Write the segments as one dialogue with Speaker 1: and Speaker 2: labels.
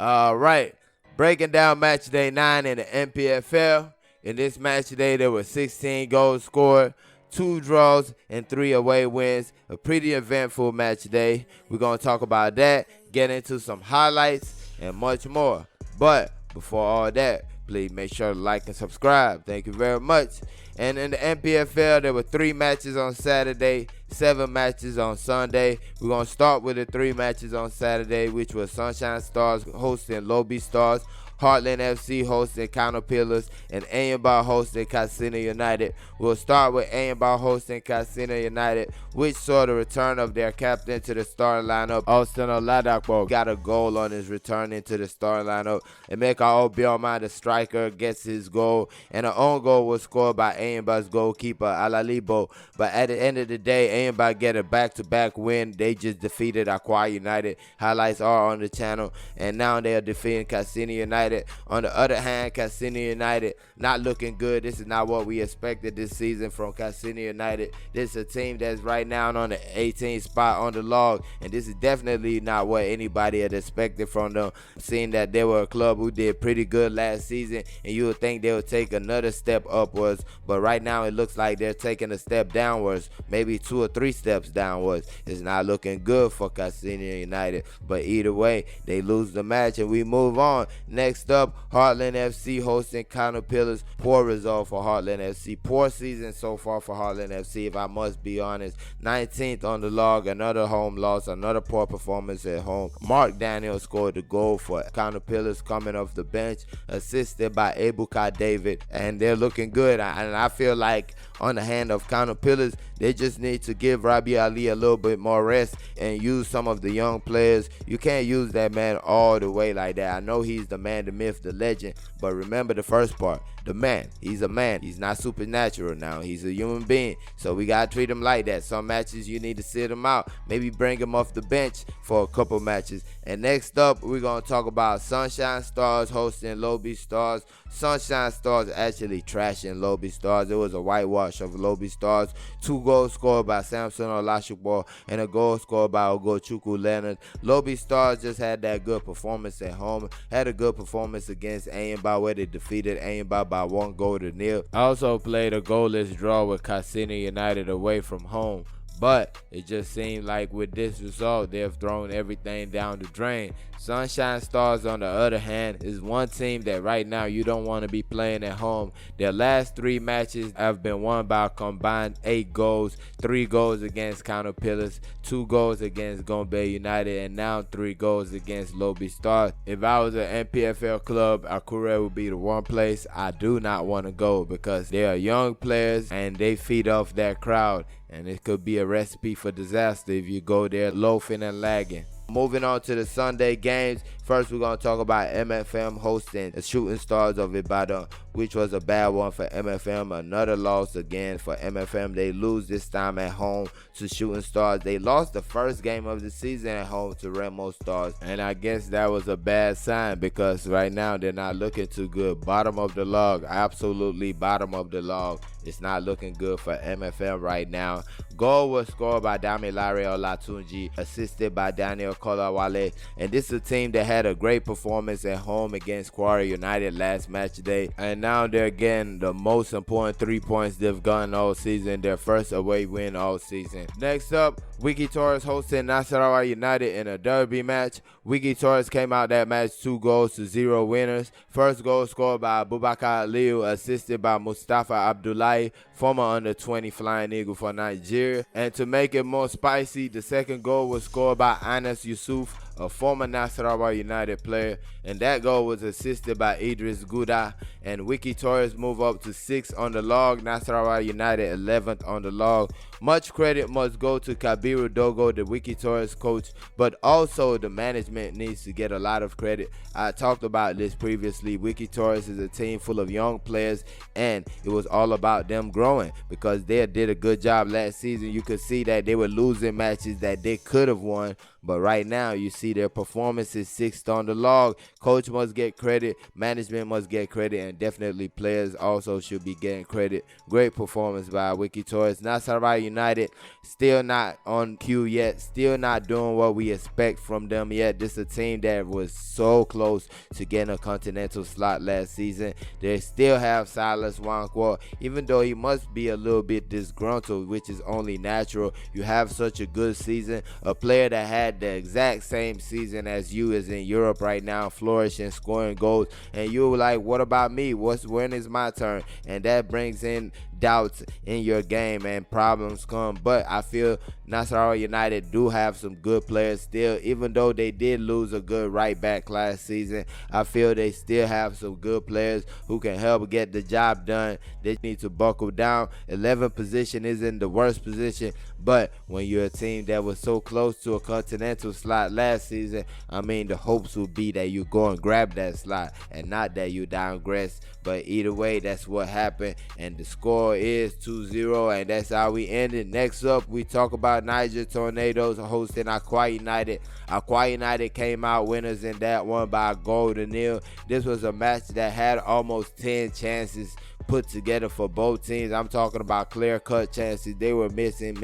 Speaker 1: All right, breaking down match day 9 in the NPFL. In this match today, there were 16 goals scored, 2 draws, and 3 away wins. A pretty eventful match day. We're going to talk about that, get into some highlights, and much more. But before all that, please make sure to like and subscribe. Thank you very much. And in the NPFL, there were 3 matches on Saturday, 7 matches on Sunday. We're going to start with the 3 matches on Saturday, which was Sunshine Stars hosting Lobi Stars, Heartland FC hosting Kano, and Ayamba hosting Katsina United. We'll start with Ayamba hosting Katsina United, which saw the return of their captain to the starting lineup. Austin Oladapo got a goal on his return into the starting lineup. Emeka Obioma, the striker, gets his goal, and an own goal was scored by Ayamba's goalkeeper, Alalibo. But at the end of the day, Ayamba get a back-to-back win. They just defeated Akwa United. Highlights are on the channel, and now they are defeating Katsina United. On the other hand, Katsina United not looking good. This is not what we expected this season from Katsina United. This is a team that's right now on the 18th spot on the log, and this is definitely not what anybody had expected from them. Seeing that they were a club who did pretty good last season, and you would think they would take another step upwards, but right now it looks like they're taking a step downwards, maybe 2 or 3 steps downwards. It's not looking good for Katsina United, but either way, they lose the match and we move on. Next up, Heartland FC hosting Kano. Poor result for Heartland FC. Poor season so far for Heartland FC, if I must be honest. 19th on the log, another home loss, another poor performance at home. Mark Daniel scored the goal for Kano coming off the bench, assisted by Ebuka David, and they're looking good. And I feel like on the hand of Kano they just need to give Rabi Ali a little bit more rest and use some of the young players. You can't use that man all the way like that. I know he's the man, the myth, the legend, but remember the first part. The man, he's a man. He's not supernatural now. He's a human being. So we got to treat him like that. Some matches you need to sit him out. Maybe bring him off the bench for a couple matches. And next up, we're going to talk about Sunshine Stars hosting Lobi Stars. Sunshine Stars actually trashing Lobi Stars. It was a whitewash of Lobi Stars. 2 goals scored by Samson Olashukwu and a goal scored by Ogochukwu Leonard. Lobi Stars just had that good performance at home. Had a good performance against Ayamba, where they defeated Ayamba by 1-0. Also played a goalless draw with Katsina United away from home. But it just seemed like with this result, they've thrown everything down the drain. Sunshine Stars, on the other hand, is one team that right now you don't want to be playing at home. Their last 3 matches have been won by a combined 8 goals. 3 goals against Kano, 2 goals against Gombe United, and now 3 goals against Lobi Stars. If I was an NPFL club, Akwa would be the one place I do not want to go, because they are young players and they feed off that crowd. And it could be a recipe for disaster if you go there loafing and lagging. Moving on to the Sunday games. First, we're going to talk about MFM hosting the Shooting Stars of Ibadan, which was a bad one for MFM. Another loss again for MFM. They lose this time at home to Shooting Stars. They lost the first game of the season at home to Remo Stars, and I guess that was a bad sign, because right now they're not looking too good. Bottom of the log, absolutely bottom of the log. It's not looking good for MFM right now. Goal was scored by Damilare Olatunji, assisted by Daniel Kolawale, and this is a team that had a great performance at home against Kwara United last match day, and now they're getting the most important 3 points they've gotten all season, their first away win all season. Next up, Wiki Torres hosting Nasarawa United in a derby match. Wiki Torres came out that match 2-0 winners. First goal scored by Abubakar Aliyu, assisted by Mustafa Abdullahi, former under-20 Flying Eagle for Niger. And to make it more spicy, the second goal was scored by Anas Yusuf, a former Nasarawa United player, and that goal was assisted by Idris Gouda. And Wiki Torres move up to 6th on the log, Nasarawa United 11th on the log. Much credit must go to Kabiru Dogo, the Wiki Torres coach, but also the management needs to get a lot of credit. I talked about this previously. Wiki Torres is a team full of young players, and it was all about them growing, because they did a good job last season. You could see that they were losing matches that they could have won, But right now, you see their performance is 6th on the log. Coach must get credit, management must get credit, and definitely players also should be getting credit. Great performance by Wiki Torres. Nasarawa United still not on cue yet, still not doing what we expect from them yet. This is a team that was so close to getting a continental slot last season. They still have Silas Wankwa, even though he must be a little bit disgruntled, which is only natural. You have such a good season, a player that had the exact same season as you is in Europe right now, flourishing, scoring goals, and you were like, what about me? When is my turn? And that brings in doubts in your game and problems come. But I feel Nasarawa United do have some good players still, even though they did lose a good right back last season. I feel they still have some good players who can help get the job done. They need to buckle down. 11th position isn't the worst position, but when you're a team that was so close to a continental slot last season, I mean, the hopes would be that you go and grab that slot and not that you downgress. But either way, that's what happened, and the score is 2-0, and that's how we ended. Next up, we talk about Niger Tornadoes hosting Akwa United. Akwa United came out winners in that one by a goal to nil. This was a match that had almost 10 chances put together for both teams. I'm talking about clear-cut chances. They were missing.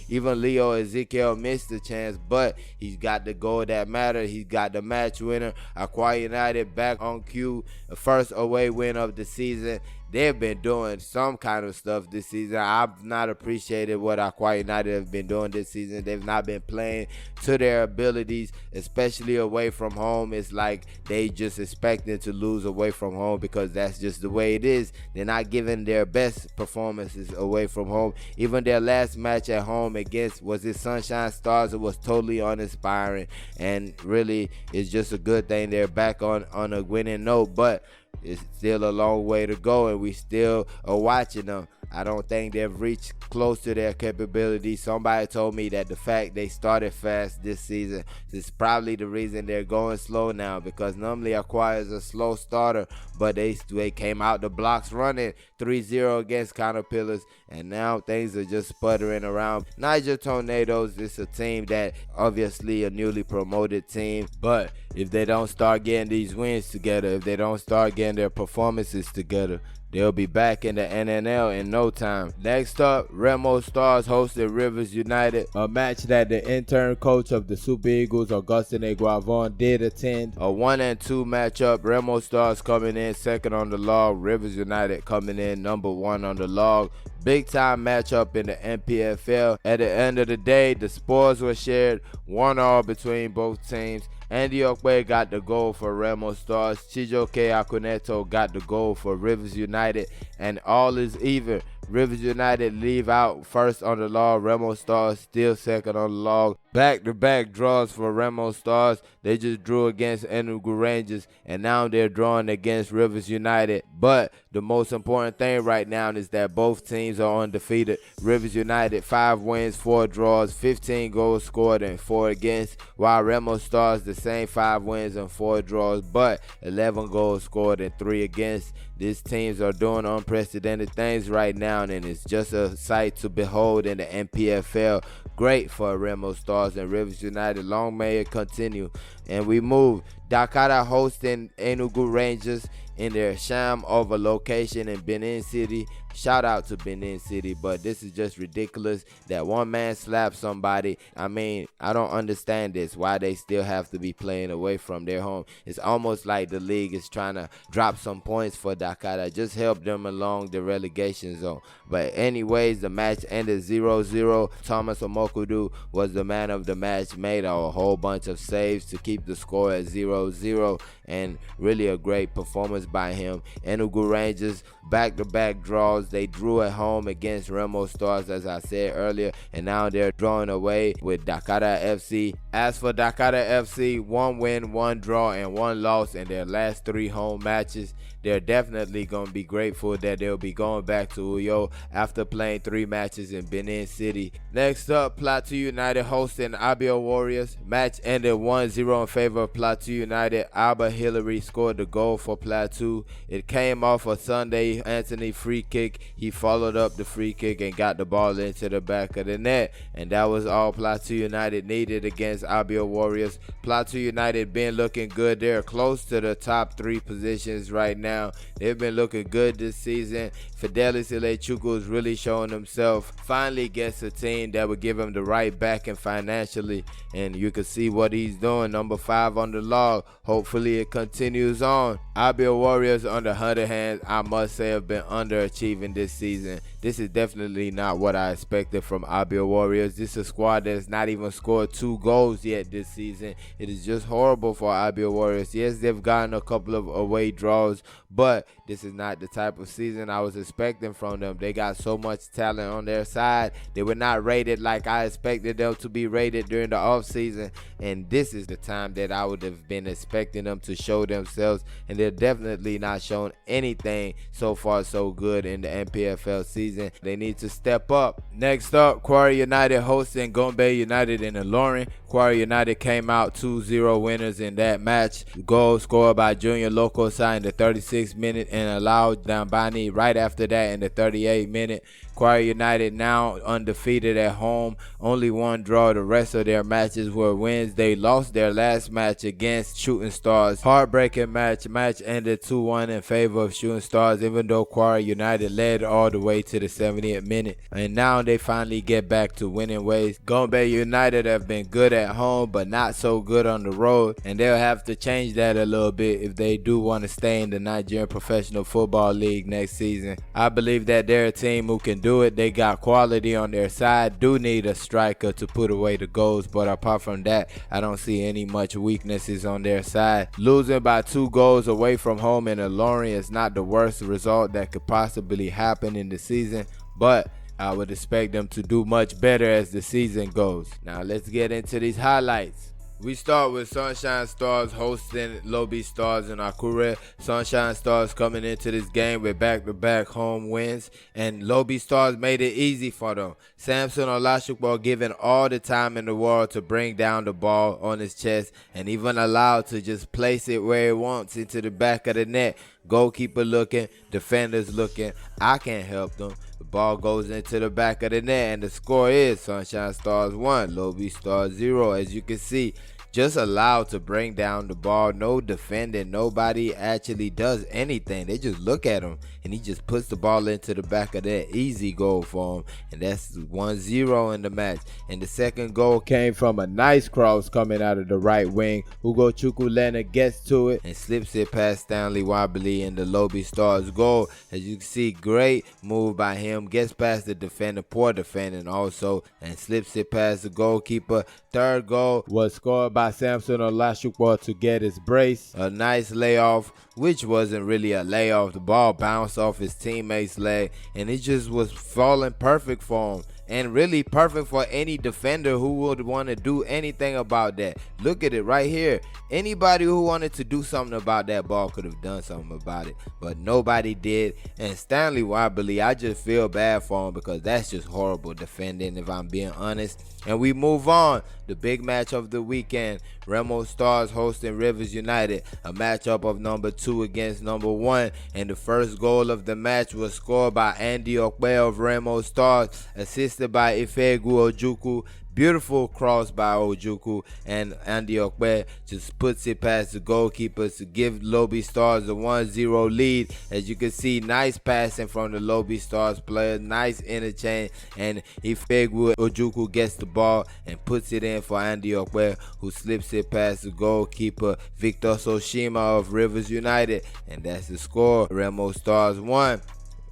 Speaker 1: Even Leo Ezekiel missed the chance, but he's got the goal that mattered. He's got the match winner. Akwa United back on cue. The first away win of the season. They've been doing some kind of stuff this season. I've not appreciated what Akwa United have been doing this season. They've not been playing to their abilities, especially away from home. It's like they just expecting to lose away from home because that's just the way it is. They're not giving their best performances away from home. Even their last match at home against, was it Sunshine Stars? It was totally uninspiring, and really it's just a good thing they're back on a winning note. But it's still a long way to go, and we still are watching them. I don't think they've reached close to their capability. Somebody told me that the fact they started fast this season is probably the reason they're going slow now, because normally Akwa is a slow starter, but they came out the blocks running 3-0 against Caterpillars, and now things are just sputtering around. Niger Tornadoes is a team that obviously a newly promoted team, but if they don't start getting these wins together, if they don't start getting their performances together, they'll be back in the NNL in no time. Next up, Remo Stars hosted Rivers United, a match that the intern coach of the Super Eagles, Augustine Eguavoen, did attend. A 1-2 matchup. Remo Stars coming in second on the log. Rivers United coming in number 1 on the log. Big time matchup in the NPFL. At the end of the day, the spoils were shared, 1-1 between both teams. Andy Okwe got the goal for Remo Stars. Chijoke Akuneto got the goal for Rivers United. And all is even. Rivers United leave out first on the log. Remo Stars still second on the log. Back-to-back draws for Remo Stars. They just drew against Enugu Rangers, and now they're drawing against Rivers United. But the most important thing right now is that both teams are undefeated. Rivers United 5 wins, 4 draws, 15 goals scored and 4 against, while Remo Stars the same 5 wins and 4 draws, but 11 goals scored and 3 against. These teams are doing unprecedented things right now, and it's just a sight to behold in the NPFL. Great for Remo Stars and Rivers United. Long may it continue. And we move. Dakar hosting Enugu Rangers in their sham of a location in Benin City. Shout out to Benin City, but this is just ridiculous that one man slapped somebody. I mean, I don't understand this, why they still have to be playing away from their home. It's almost like the league is trying to drop some points for Dakar, just help them along the relegation zone. But anyways, the match ended 0-0. Thomas Omokudu was the man of the match, made a whole bunch of saves to keep the score at 0-0, and really a great performance by him. Enugu Rangers, back-to-back draws. They drew at home against Remo Stars, as I said earlier, and now they're drawing away with Dakar FC. As for Dakar FC, 1 win, 1 draw, and 1 loss in their last 3 home matches. They're definitely going to be grateful that they'll be going back to Uyo after playing 3 matches in Benin City. Next up, Plateau United hosting Abia Warriors. Match ended 1-0 in favor of Plateau United. Alba Hillary scored the goal for Plateau. It came off a Sunday Anthony free kick. He followed up the free kick and got the ball into the back of the net. And that was all Plateau United needed against against Abia Warriors. Plateau United been looking good. They're close to the top 3 positions right now. They've been looking good this season. Fidelis Ilechukwu is really showing himself. Finally gets a team that would give him the right backing financially, and you can see what he's doing. Number 5 on the log. Hopefully it continues on. Abia Warriors, on the other hand, I must say have been underachieving this season. This is definitely not what I expected from Abia Warriors. This is a squad that has not even scored 2 goals yet this season. It is just horrible for Abia Warriors. Yes, they've gotten a couple of away draws, but this is not the type of season I was expecting from them. They got so much talent on their side. They were not rated like I expected them to be rated during the offseason, and this is the time that I would have been expecting them to show themselves, and they're definitely not showing anything so far so good in the NPFL season. They need to step up. Next up, Kwara United hosting Gombe United in Ilorin. Kwara United came out 2-0 winners in that match. Goal scored by Junior Lokosa in the 36th minute and allowed Dambani right after that in the 38th minute. Kwara United now undefeated at home, only 1 draw. The rest of their matches were wins. They lost their last match against Shooting Stars. Heartbreaking match ended 2-1 in favor of Shooting Stars, even though Kwara United led all the way to the 70th minute. And now they finally get back to winning ways. Gombe United have been good at home, but not so good on the road, and they'll have to change that a little bit if they do want to stay in the Nigerian Professional Football League next season. I believe that they're a team who can do it. They got quality on their side. Do need a striker to put away the goals, but apart from that, I don't see any much weaknesses on their side. Losing by 2 goals away from home in Ilorin is not the worst result that could possibly happen in the season, but I would expect them to do much better as the season goes. Now let's get into these highlights. We start with Sunshine Stars hosting Lobi Stars in Akwa. Sunshine Stars coming into this game with back-to-back home wins, and Lobi Stars made it easy for them. Samson Olashukwu given all the time in the world to bring down the ball on his chest, and even allowed to just place it where he wants, into the back of the net. Goalkeeper looking, defenders looking. I can't help them. The ball goes into the back of the net, and the score is Sunshine Stars 1, Lobi Stars 0. As you can see, just allowed to bring down the ball. No defending. Nobody actually does anything. They just look at him, and he just puts the ball into the back of that. Easy goal for him, and that's 1-0 in the match. And the second goal came from a nice cross coming out of the right wing. Ugo Chukwulena gets to it and slips it past Stanley Wobbly in the Lobi Stars goal. As you can see, great move by him. Gets past the defender, poor defending also, and slips it past the goalkeeper. Third goal was scored by Samson Olashukwu to get his brace. A nice layoff, which wasn't really a layoff. The ball bounced off his teammate's leg, and it just was falling perfect for him. And really perfect for any defender who would want to do anything about that. Look at it right here. Anybody who wanted to do something about that ball could have done something about it, but nobody did. And Stanley Wobbly, I just feel bad for him because that's just horrible defending, if I'm being honest. And we move on. The big match of the weekend, Remo Stars hosting Rivers United, a matchup of number 2 against number 1, and the first goal of the match was scored by Andy Akwa of Remo Stars, assisted by Ifegu Ojukwu. Beautiful cross by Ojukwu, and Andy Akwa just puts it past the goalkeepers to give Lobi Stars a 1-0 lead. As you can see, nice passing from the Lobi Stars players, nice interchange, and Ifegu Ojukwu gets the ball and puts it in for Andy Akwa, who slips it past the goalkeeper Victor Soshima of Rivers United, and that's the score. Remo Stars 1,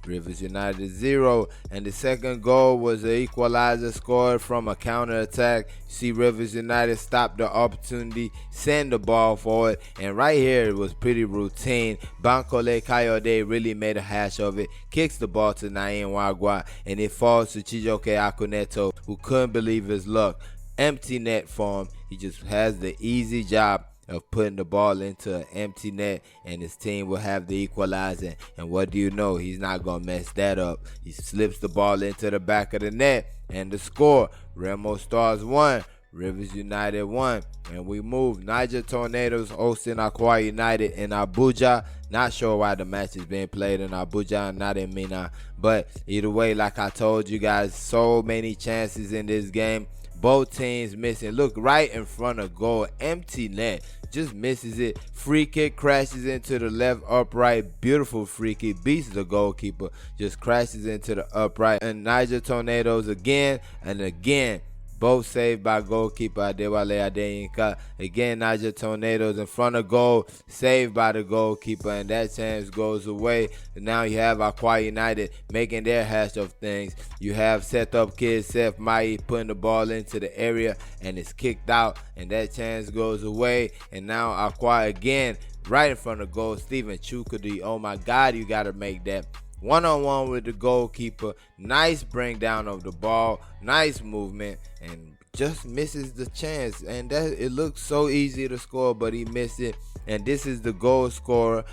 Speaker 1: Rivers United 0, and the second goal was an equalizer scored from a counter-attack. See, Rivers United stopped the opportunity, send the ball forward, and right here it was pretty routine. Bankole Kayode really made a hash of it, kicks the ball to Nain Wagwa, and it falls to Chijoke Akuneto, who couldn't believe his luck. Empty net for him. He just has the easy job of putting the ball into an empty net, and his team will have the equalizer. And what do you know? He's not going to mess that up. He slips the ball into the back of the net, and the score, Remo Stars 1, Rivers United 1. And we move. Niger Tornadoes hosting Akwa United in Abuja. Not sure why the match is being played in Abuja and not in Mina. But either way, like I told you guys, so many chances in this game. Both teams missing. Look, right in front of goal, empty net. Just misses it. Free kick crashes into the left upright. Beautiful free kick. Beats the goalkeeper. Just crashes into the upright. And Niger Tornadoes again and again. Both saved by goalkeeper Adewale Adeyinka. Again, Niger Tornadoes in front of goal, saved by the goalkeeper, and that chance goes away. And now you have Akwa United making their hash of things. You have set up kid Seth Mai putting the ball into the area, and it's kicked out, and that chance goes away. And now Akwa again, right in front of goal. Stephen Chukudi, oh my God, you got to make that. One-on-one with the goalkeeper. Nice bring down of the ball. Nice movement. And just misses the chance. And that it looks so easy to score, but he missed it. And this is the goal scorer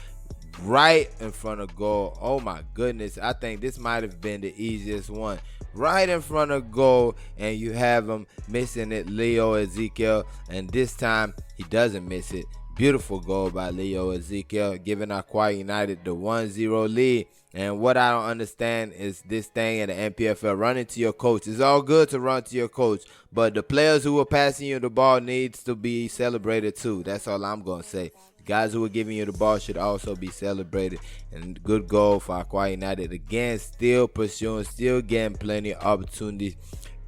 Speaker 1: right in front of goal. Oh my goodness. I think this might have been the easiest one. Right in front of goal, and you have him missing it, Leo Ezekiel. And this time, he doesn't miss it. Beautiful goal by Leo Ezekiel, giving Akwa United the 1-0 lead. And what I don't understand is this thing in the NPFL, running to your coach. It's all good to run to your coach, but the players who are passing you the ball needs to be celebrated too. That's all I'm going to say. The guys who are giving you the ball should also be celebrated. And good goal for Akwa United. Again, still pursuing, still getting plenty of opportunities.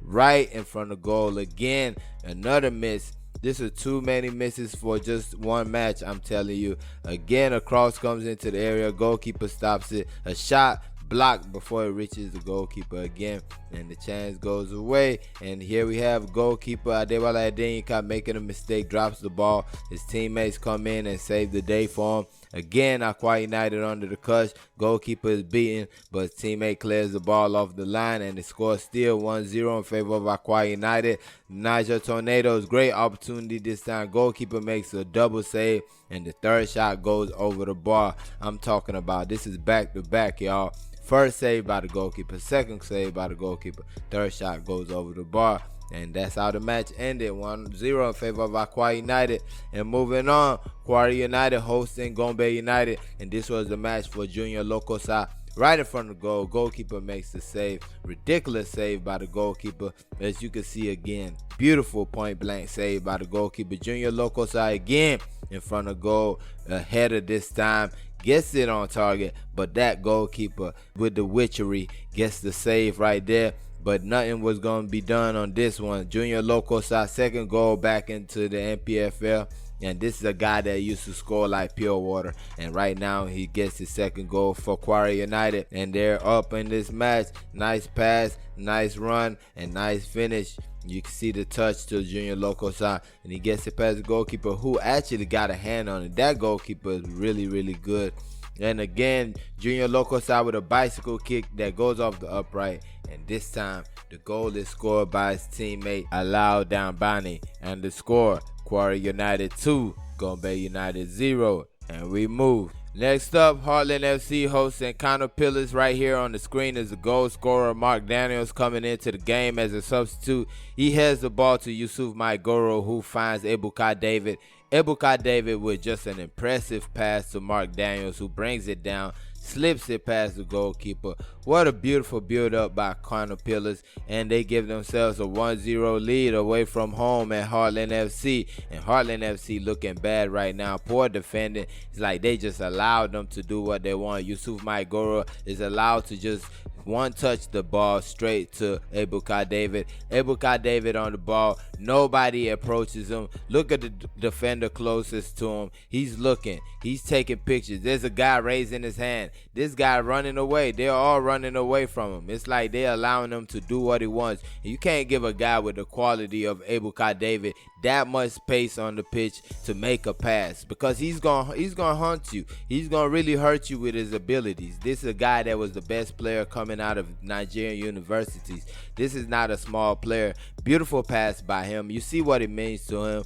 Speaker 1: Right in front of goal again. Another miss. This is too many misses for just one match, I'm telling you. Again, a cross comes into the area. Goalkeeper stops it. A shot blocked before it reaches the goalkeeper again. And the chance goes away. And here we have goalkeeper Adewale Adeyinka making a mistake. Drops the ball. His teammates come in and save the day for him. Again, Akwa United under the cush. Goalkeeper is beaten, but his teammate clears the ball off the line, and the score still 1-0 in favor of Akwa United. Niger Tornadoes, great opportunity this time. Goalkeeper makes a double save, and the third shot goes over the bar. I'm talking about this is back-to-back, y'all. First save by the goalkeeper, second save by the goalkeeper, third shot goes over the bar. And that's how the match ended, 1-0 in favor of Akwa United. And moving on, Kwara United hosting Gombe United. And this was the match for Junior Lokosa. Right in front of the goal, goalkeeper makes the save. Ridiculous save by the goalkeeper. As you can see again, beautiful point-blank save by the goalkeeper. Junior Lokosa again in front of goal. A header this time. Gets it on target, but that goalkeeper with the witchery gets the save right there. But nothing was going to be done on this one. Junior Lokosa, second goal back into the NPFL. And this is a guy that used to score like pure water. And right now he gets his second goal for Kwara United. And they're up in this match. Nice pass, nice run, and nice finish. You can see the touch to Junior Lokosa. And he gets it past the goalkeeper, who actually got a hand on it. That goalkeeper is really, really good. And again, Junior Lokosa with a bicycle kick that goes off the upright. And this time, the goal is scored by his teammate, Alao Dambani. And the score, Kwara United 2, Gombe United 0. And we move. Next up, Heartland FC hosting Kano Pillars. Right here on the screen is the goal scorer, Mark Daniels, coming into the game as a substitute. He heads the ball to Yusuf Maigoro, who finds Ebuka David. Ebuka David with just an impressive pass to Mark Daniels, who brings it down, slips it past the goalkeeper. What a beautiful build-up by Kano Pillars, and they give themselves a 1-0 lead away from home at Heartland FC. And Heartland FC looking bad right now. Poor defending. It's like they just allowed them to do what they want. Yusuf Maigoro is allowed to just one touch the ball straight to Ebuka David. Ebuka David on the ball. Nobody approaches him. Look at the defender closest to him. He's looking. He's taking pictures. There's a guy raising his hand. This guy running away. They're all running away from him. It's like they're allowing him to do what he wants. You can't give a guy with the quality of Ebuka David that much space on the pitch to make a pass, because he's gonna hunt you. He's gonna really hurt you with his abilities. This is a guy that was the best player coming out of Nigerian universities. This is not a small player. Beautiful pass by him. You see what it means to him.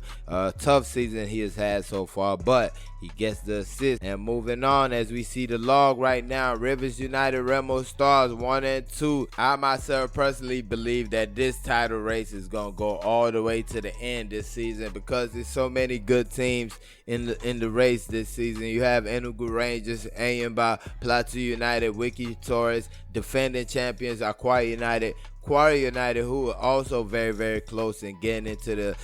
Speaker 1: Tough season he has had so far, but he gets the assist. And moving on, as we see the log right now, Rivers United Remo Stars 1 and 2. I myself personally believe that this title race is gonna go all the way to the end this season, because there's so many good teams in the race this season. You have Enugu Rangers, Ayimba, Plateau United, Wiki Torres, defending champions Akwa United, Kwara United, who were also very, very close in getting into the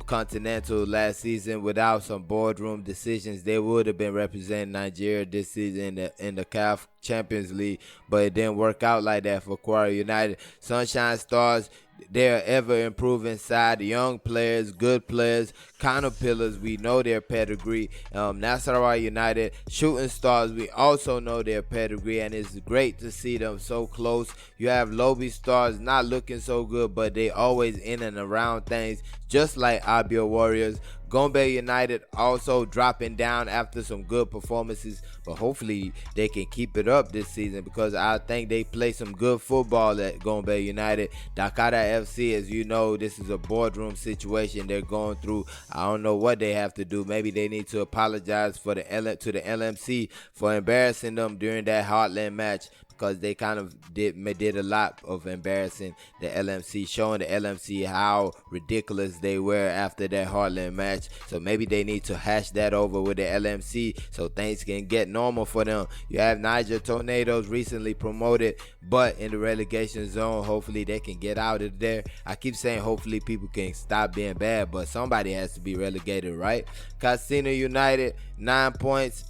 Speaker 1: Continental last season without some boardroom decisions. They would have been representing Nigeria this season in the CAF Champions League, but it didn't work out like that for Kwara United. Sunshine Stars, they're ever improving side, young players, good players, Kano pillars, we know their pedigree. Nasarawa United, Shooting Stars, we also know their pedigree, and it's great to see them so close. You have Lobi Stars, not looking so good, but they always in and around things, just like Abia Warriors. Gombe United also dropping down after some good performances, but hopefully they can keep it up this season, because I think they play some good football at Gombe United. Dakara FC, as you know, this is a boardroom situation they're going through. I don't know what they have to do. Maybe they need to apologize to the LMC for embarrassing them during that Heartland match, because they kind of did a lot of embarrassing the LMC, showing the LMC how ridiculous they were after that Heartland match. So maybe they need to hash that over with the LMC so things can get normal for them. You have Niger Tornadoes recently promoted, but in the relegation zone. Hopefully they can get out of there. I keep saying hopefully people can stop being bad, but somebody has to be relegated, right? Casino United, 9 points.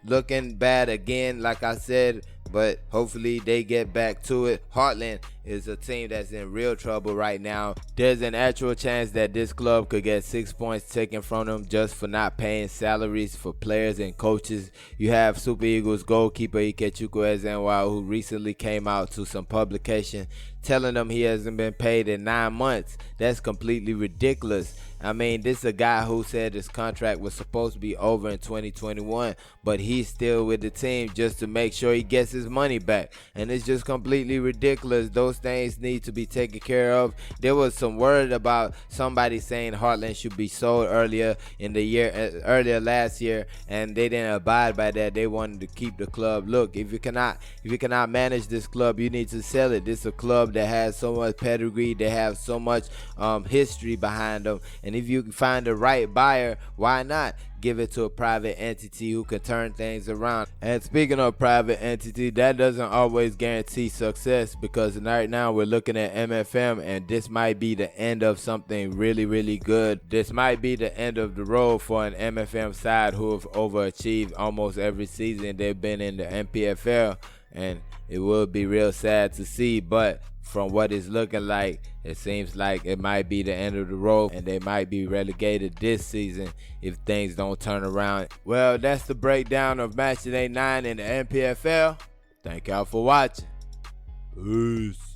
Speaker 1: Looking bad again, like I said, but hopefully they get back to it. Heartland is a team that's in real trouble right now. There's an actual chance that this club could get 6 points taken from them just for not paying salaries for players and coaches. You have Super Eagles goalkeeper Ikechukwu Ezenwa, who recently came out to some publication telling them he hasn't been paid in 9 months. That's completely ridiculous. I mean, this is a guy who said his contract was supposed to be over in 2021, but he's still with the team just to make sure he gets his money back. And it's just completely ridiculous. Those things need to be taken care of. There was some word about somebody saying Heartland should be sold earlier in the year, earlier last year, and they didn't abide by that. They wanted to keep the club. Look, if you cannot manage this club, you need to sell it. This is a club that has so much pedigree. They have so much history behind them. And if you find the right buyer, why not give it to a private entity who can turn things around? And speaking of private entity, that doesn't always guarantee success, because right now we're looking at MFM, and this might be the end of something really, really good. This might be the end of the road for an MFM side who have overachieved almost every season they've been in the NPFL, and it would be real sad to see, but from what it's looking like, it seems like it might be the end of the road, and they might be relegated this season if things don't turn around. Well, that's the breakdown of Match Day 9 in the NPFL. Thank y'all for watching. Peace.